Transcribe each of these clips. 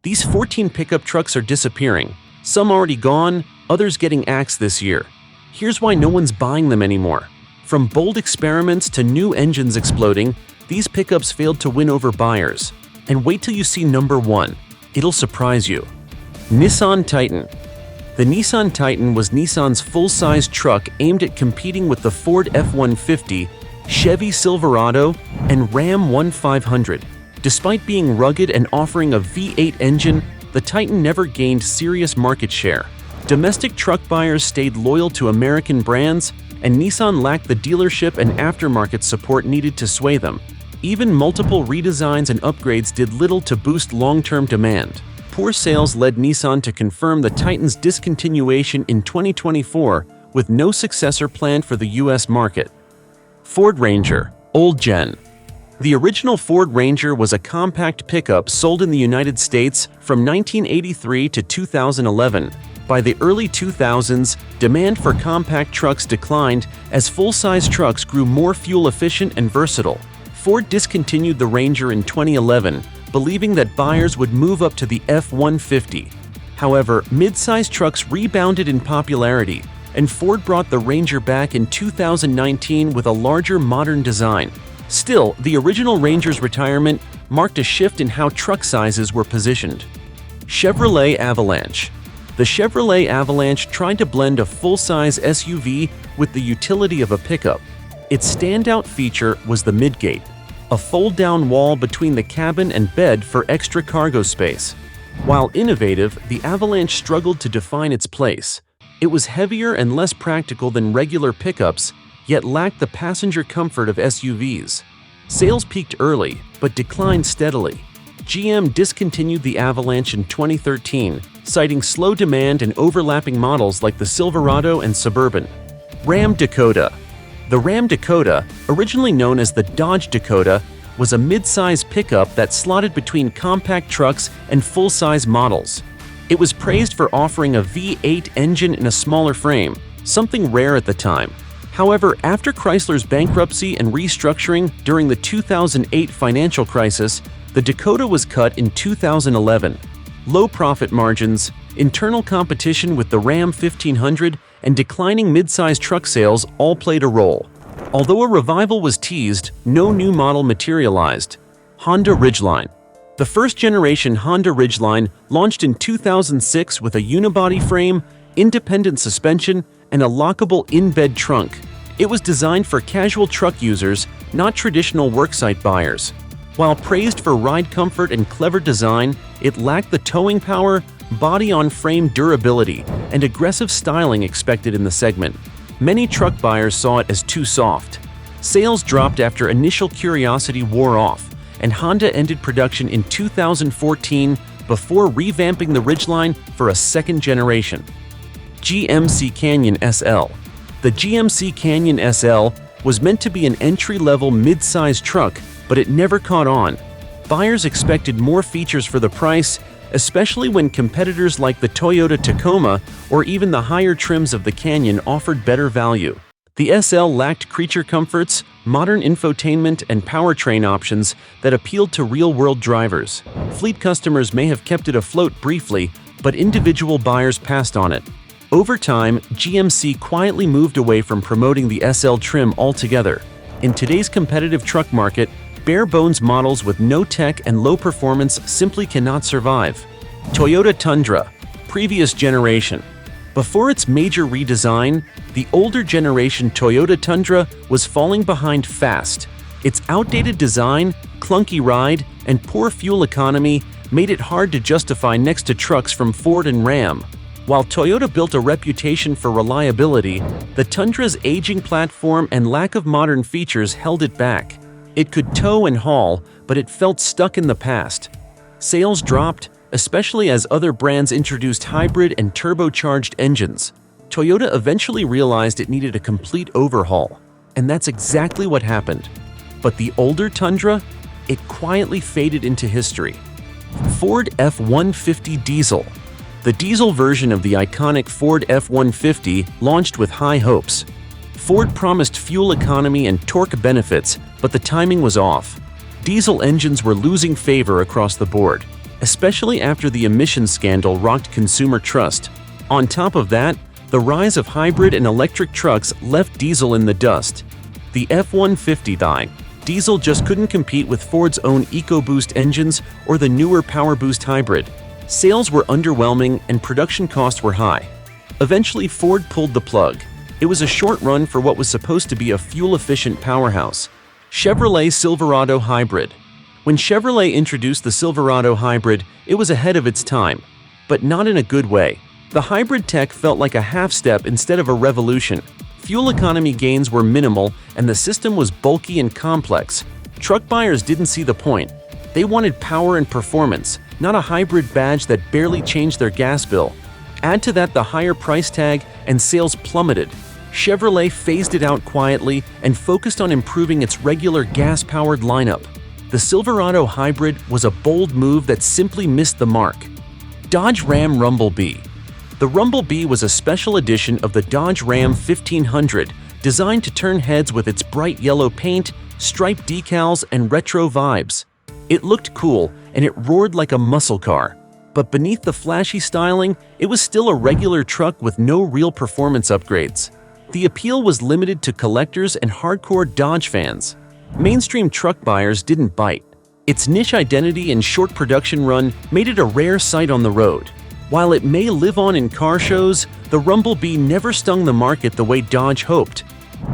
These 14 pickup trucks are disappearing, some already gone, others getting axed this year. Here's why no one's buying them anymore. From bold experiments to new engines exploding, these pickups failed to win over buyers. And wait till you see number 1. It'll surprise you. Nissan Titan. The Nissan Titan was Nissan's full-size truck aimed at competing with the Ford F-150, Chevy Silverado, and Ram 1500. Despite being rugged and offering a V8 engine, the Titan never gained serious market share. Domestic truck buyers stayed loyal to American brands, and Nissan lacked the dealership and aftermarket support needed to sway them. Even multiple redesigns and upgrades did little to boost long-term demand. Poor sales led Nissan to confirm the Titan's discontinuation in 2024, with no successor planned for the US market. Ford Ranger, Old Gen. The original Ford Ranger was a compact pickup sold in the United States from 1983 to 2011. By the early 2000s, demand for compact trucks declined as full-size trucks grew more fuel-efficient and versatile. Ford discontinued the Ranger in 2011, believing that buyers would move up to the F-150. However, mid-size trucks rebounded in popularity, and Ford brought the Ranger back in 2019 with a larger, modern design. Still, the original Ranger's retirement marked a shift in how truck sizes were positioned. Chevrolet Avalanche. The Chevrolet Avalanche tried to blend a full-size SUV with the utility of a pickup. Its standout feature was the midgate, a fold-down wall between the cabin and bed for extra cargo space. While innovative, the Avalanche struggled to define its place. It was heavier and less practical than regular pickups, yet lacked the passenger comfort of SUVs. Sales peaked early, but declined steadily. GM discontinued the Avalanche in 2013, citing slow demand and overlapping models like the Silverado and Suburban. Ram Dakota. The Ram Dakota, originally known as the Dodge Dakota, was a mid-size pickup that slotted between compact trucks and full-size models. It was praised for offering a V8 engine in a smaller frame, something rare at the time. However, after Chrysler's bankruptcy and restructuring during the 2008 financial crisis, the Dakota was cut in 2011. Low profit margins, internal competition with the Ram 1500, and declining mid-size truck sales all played a role. Although a revival was teased, no new model materialized. Honda Ridgeline. The first-generation Honda Ridgeline launched in 2006 with a unibody frame, independent suspension, and a lockable in-bed trunk. It was designed for casual truck users, not traditional worksite buyers. While praised for ride comfort and clever design, it lacked the towing power, body-on-frame durability, and aggressive styling expected in the segment. Many truck buyers saw it as too soft. Sales dropped after initial curiosity wore off, and Honda ended production in 2014 before revamping the Ridgeline for a second generation. GMC Canyon SL. The GMC Canyon SL was meant to be an entry-level mid-size truck, but it never caught on. Buyers expected more features for the price, especially when competitors like the Toyota Tacoma or even the higher trims of the Canyon offered better value. The SL lacked creature comforts, modern infotainment, and powertrain options that appealed to real-world drivers. Fleet customers may have kept it afloat briefly, but individual buyers passed on it. Over time, GMC quietly moved away from promoting the SL trim altogether. In today's competitive truck market, bare-bones models with no tech and low performance simply cannot survive. Toyota Tundra, previous generation. Before its major redesign, the older generation Toyota Tundra was falling behind fast. Its outdated design, clunky ride, and poor fuel economy made it hard to justify next to trucks from Ford and Ram. While Toyota built a reputation for reliability, the Tundra's aging platform and lack of modern features held it back. It could tow and haul, but it felt stuck in the past. Sales dropped, especially as other brands introduced hybrid and turbocharged engines. Toyota eventually realized it needed a complete overhaul, and that's exactly what happened. But the older Tundra? It quietly faded into history. Ford F-150 Diesel. The diesel version of the iconic Ford F-150 launched with high hopes. Ford promised fuel economy and torque benefits, but the timing was off. Diesel engines were losing favor across the board. especially after the emissions scandal rocked consumer trust. On top of that, the rise of hybrid and electric trucks left diesel in the dust. The F-150 diesel just couldn't compete with Ford's own EcoBoost engines or the newer PowerBoost hybrid. Sales were underwhelming and production costs were high. Eventually, Ford pulled the plug. It was a short run for what was supposed to be a fuel-efficient powerhouse. Chevrolet Silverado Hybrid. When Chevrolet introduced the Silverado Hybrid, it was ahead of its time, but not in a good way. The hybrid tech felt like a half-step instead of a revolution. Fuel economy gains were minimal, and the system was bulky and complex. Truck buyers didn't see the point. They wanted power and performance, not a hybrid badge that barely changed their gas bill. Add to that the higher price tag, and sales plummeted. Chevrolet phased it out quietly and focused on improving its regular gas-powered lineup. The Silverado Hybrid was a bold move that simply missed the mark. Dodge Ram Rumble Bee. The Rumble Bee was a special edition of the Dodge Ram 1500, designed to turn heads with its bright yellow paint, striped decals, and retro vibes. It looked cool, and it roared like a muscle car. But beneath the flashy styling, it was still a regular truck with no real performance upgrades. The appeal was limited to collectors and hardcore Dodge fans. Mainstream truck buyers didn't bite. Its niche identity and short production run made it a rare sight on the road. While it may live on in car shows, the Rumble Bee never stung the market the way Dodge hoped.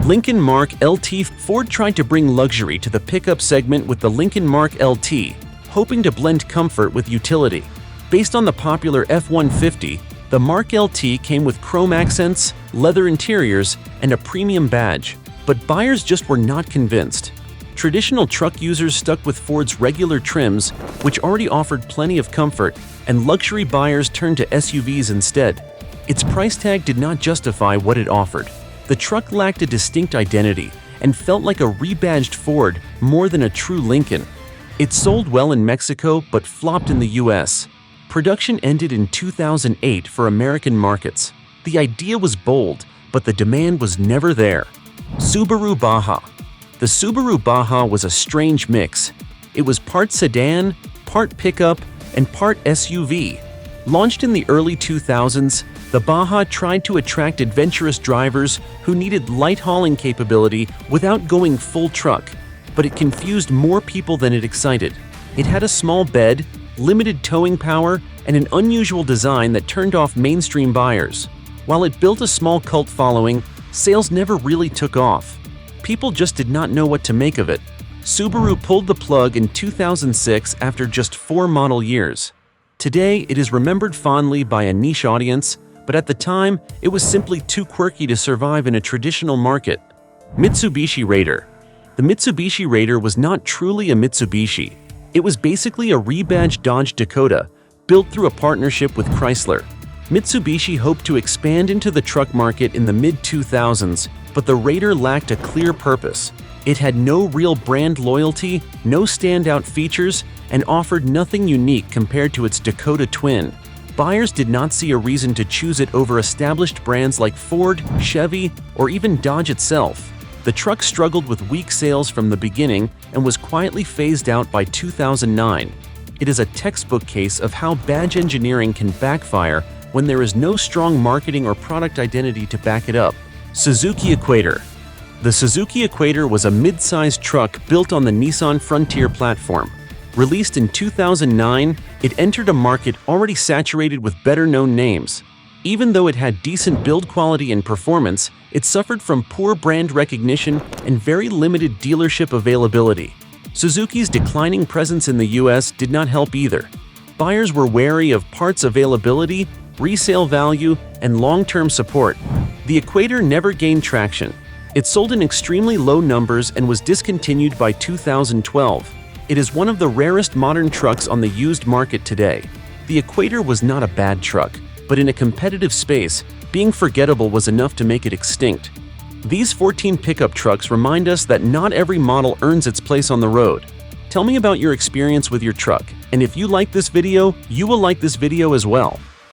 Lincoln Mark LT. Ford tried to bring luxury to the pickup segment with the Lincoln Mark LT, hoping to blend comfort with utility. Based on the popular F-150, the Mark LT came with chrome accents, leather interiors, and a premium badge, but buyers just were not convinced. Traditional truck users stuck with Ford's regular trims, which already offered plenty of comfort, and luxury buyers turned to SUVs instead. Its price tag did not justify what it offered. The truck lacked a distinct identity and felt like a rebadged Ford more than a true Lincoln. It sold well in Mexico but flopped in the US. Production ended in 2008 for American markets. The idea was bold, but the demand was never there. Subaru Baja. The Subaru Baja was a strange mix. It was part sedan, part pickup, and part SUV. Launched in the early 2000s, the Baja tried to attract adventurous drivers who needed light hauling capability without going full truck, but it confused more people than it excited. It had a small bed, limited towing power, and an unusual design that turned off mainstream buyers. While it built a small cult following, sales never really took off. People just did not know what to make of it. Subaru pulled the plug in 2006 after just 4 model years. Today, it is remembered fondly by a niche audience, but at the time, it was simply too quirky to survive in a traditional market. Mitsubishi Raider. The Mitsubishi Raider was not truly a Mitsubishi. It was basically a rebadged Dodge Dakota, built through a partnership with Chrysler. Mitsubishi hoped to expand into the truck market in the mid-2000s, but the Raider lacked a clear purpose. It had no real brand loyalty, no standout features, and offered nothing unique compared to its Dakota twin. Buyers did not see a reason to choose it over established brands like Ford, Chevy, or even Dodge itself. The truck struggled with weak sales from the beginning and was quietly phased out by 2009. It is a textbook case of how badge engineering can backfire when there is no strong marketing or product identity to back it up. Suzuki Equator. The Suzuki Equator was a mid-sized truck built on the Nissan Frontier platform. Released in 2009, it entered a market already saturated with better-known names. Even though it had decent build quality and performance, it suffered from poor brand recognition and very limited dealership availability. Suzuki's declining presence in the US did not help either. Buyers were wary of parts availability, resale value, and long-term support. The Equator never gained traction. It sold in extremely low numbers and was discontinued by 2012. It is one of the rarest modern trucks on the used market today. The Equator was not a bad truck, but in a competitive space, being forgettable was enough to make it extinct. These 14 pickup trucks remind us that not every model earns its place on the road. Tell me about your experience with your truck, and if you like this video, you will like this video as well.